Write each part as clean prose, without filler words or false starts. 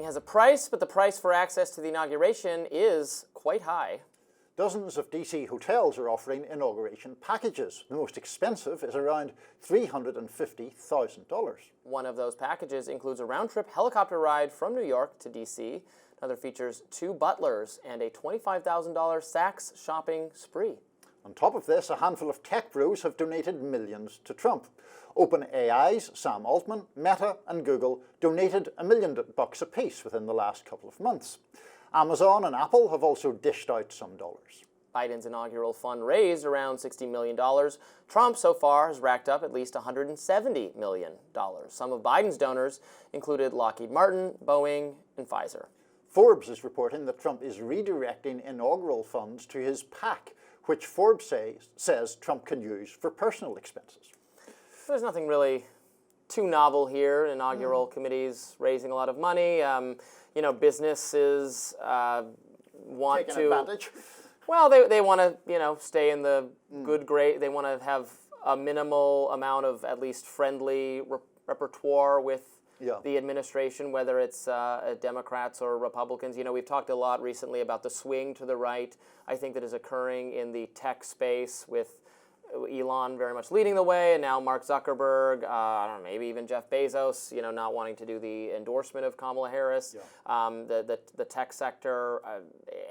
has a price, but the price for access to the inauguration is quite high. Dozens of DC hotels are offering inauguration packages. The most expensive is around $350,000. One of those packages includes a round-trip helicopter ride from New York to DC. Another features 2 butlers and a $25,000 Saks shopping spree. On top of this, a handful of tech bros have donated millions to Trump. OpenAI's Sam Altman, Meta and Google donated $1 million apiece within the last couple of months. Amazon and Apple have also dished out some dollars. Biden's inaugural fund raised around $60 million. Trump so far has racked up at least $170 million. Some of Biden's donors included Lockheed Martin, Boeing, and Pfizer. Forbes is reporting that Trump is redirecting inaugural funds to his PAC, which Forbes says Trump can use for personal expenses. There's nothing really too novel here. Inaugural committees raising a lot of money. Businesses want Taking advantage. Well, they want to, stay in the good grade. They want to have a minimal amount of at least friendly repertoire with the administration, whether it's Democrats or Republicans. We've talked a lot recently about the swing to the right. I think that is occurring in the tech space with Elon very much leading the way, and now Mark Zuckerberg, I don't know, maybe even Jeff Bezos, not wanting to do the endorsement of Kamala Harris. The tech sector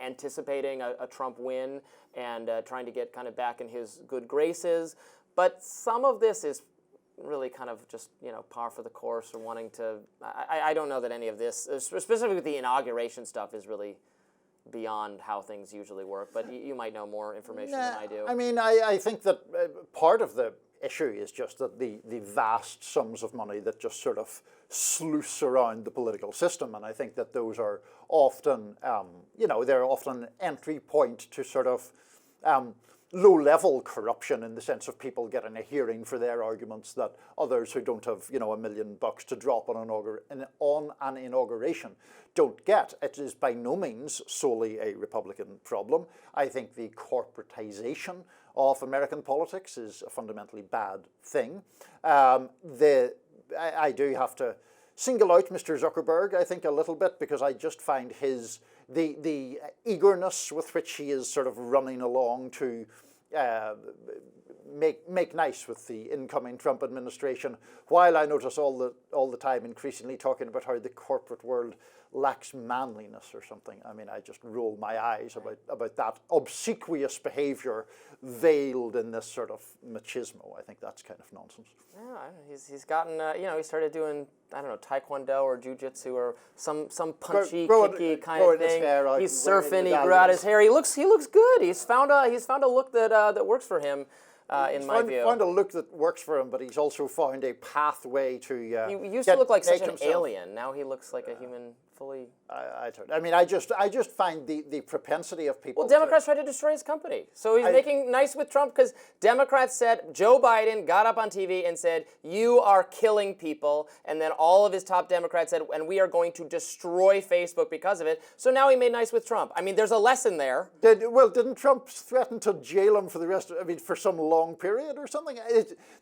anticipating a Trump win and trying to get kind of back in his good graces. But some of this is really kind of just, par for the course, or wanting to, I don't know that any of this, specifically with the inauguration stuff, is really beyond how things usually work, but you might know more information than I do. I mean, I think that part of the issue is just that the vast sums of money that just sort of sluice around the political system, and I think that those are often, they're often an entry point to sort of low-level corruption, in the sense of people getting a hearing for their arguments that others who don't have, $1 million to drop on an inauguration don't get. It is by no means solely a Republican problem. I think the corporatization of American politics is a fundamentally bad thing. I do have to single out Mr. Zuckerberg, I think, a little bit, because I just find the eagerness with which he is sort of running along to make nice with the incoming Trump administration, while I notice all the time increasingly talking about how the corporate world lacks manliness or something. I mean, I just roll my eyes about that obsequious behavior veiled in this sort of machismo. I think that's kind of nonsense. Yeah, he's gotten, he started doing, I don't know, taekwondo or jujitsu or some punchy, kicky kind of thing. He's surfing. He grew out his hair. He looks good. He's found a look that works for him. In my view, found a look that works for him, but he's also found a pathway to. He used to look like such an alien. Now he looks like a human fully. I just find the propensity of people. Well, Democrats tried to destroy his company, so he's making nice with Trump, because Democrats said, Joe Biden got up on TV and said, "You are killing people," and then all of his top Democrats said, "And we are going to destroy Facebook because of it." So now he made nice with Trump. I mean, there's a lesson there. Didn't Trump threaten to jail him for the rest? For some long period or something?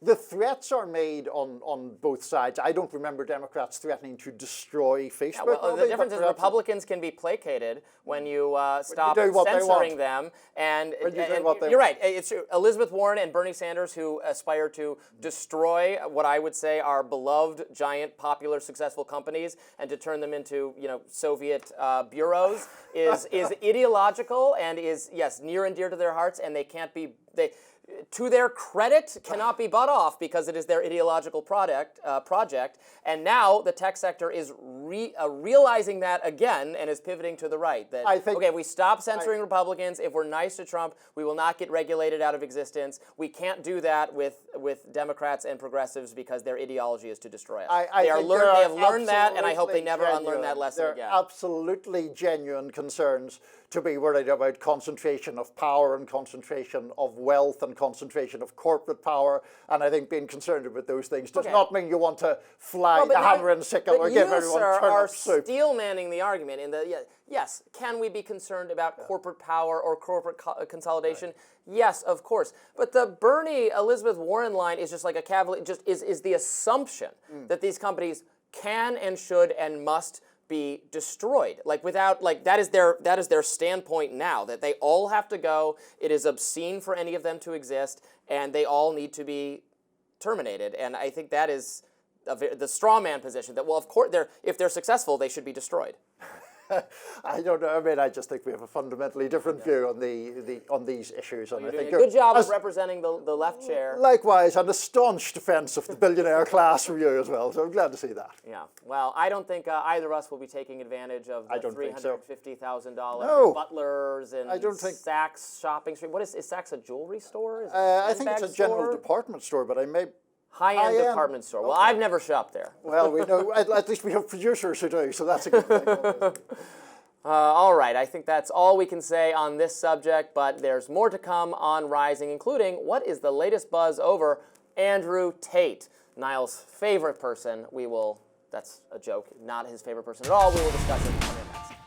The threats are made on both sides. I don't remember Democrats threatening to destroy Facebook. Yeah, well, the difference is Republicans can be placated when you stop censoring them. And you're right. It's Elizabeth Warren and Bernie Sanders who aspire to destroy what I would say are beloved, giant, popular, successful companies and to turn them into Soviet bureaus is ideological and is, yes, near and dear to their hearts, and they can't be to their credit, cannot be bought off because it is their ideological project. And now the tech sector is realizing that again and is pivoting to the right. That, if we stop censoring Republicans, if we're nice to Trump, we will not get regulated out of existence. We can't do that with Democrats and progressives because their ideology is to destroy us. They have learned that, and I hope they never unlearn that lesson again. There are absolutely genuine concerns to be worried about concentration of power and concentration of wealth and concentration of corporate power, and I think being concerned about those things does not mean you want to fly the hammer and sickle or give everyone turnip soup. But you, sir, are steel-manning the argument in the, yes, can we be concerned about corporate power or corporate consolidation? Right. Yes, of course. But the Bernie-Elizabeth Warren line is just like a cavalier, just is the assumption that these companies can and should and must be destroyed. Like without, like that is their standpoint now, that they all have to go. It is obscene for any of them to exist, and they all need to be terminated. And I think that is the straw man position, that, well, of course, if they're successful, they should be destroyed. I don't know. I mean, I just think we have a fundamentally different view on these issues. Well, and I you're think doing a good job of representing the left chair. Likewise, and a staunch defense of the billionaire class from you as well. So I'm glad to see that. Yeah. Well, I don't think either of us will be taking advantage of the $350,000 butlers and Saks shopping street. What is Saks, a jewelry store? I think it's a general department store, but I may. High-end department store. Well, I've never shopped there. Well, we know, at least we have producers who do, so that's a good thing. All right, I think that's all we can say on this subject, but there's more to come on Rising, including what is the latest buzz over Andrew Tate, Niall's favorite person. That's a joke, not his favorite person at all. We will discuss it coming up next.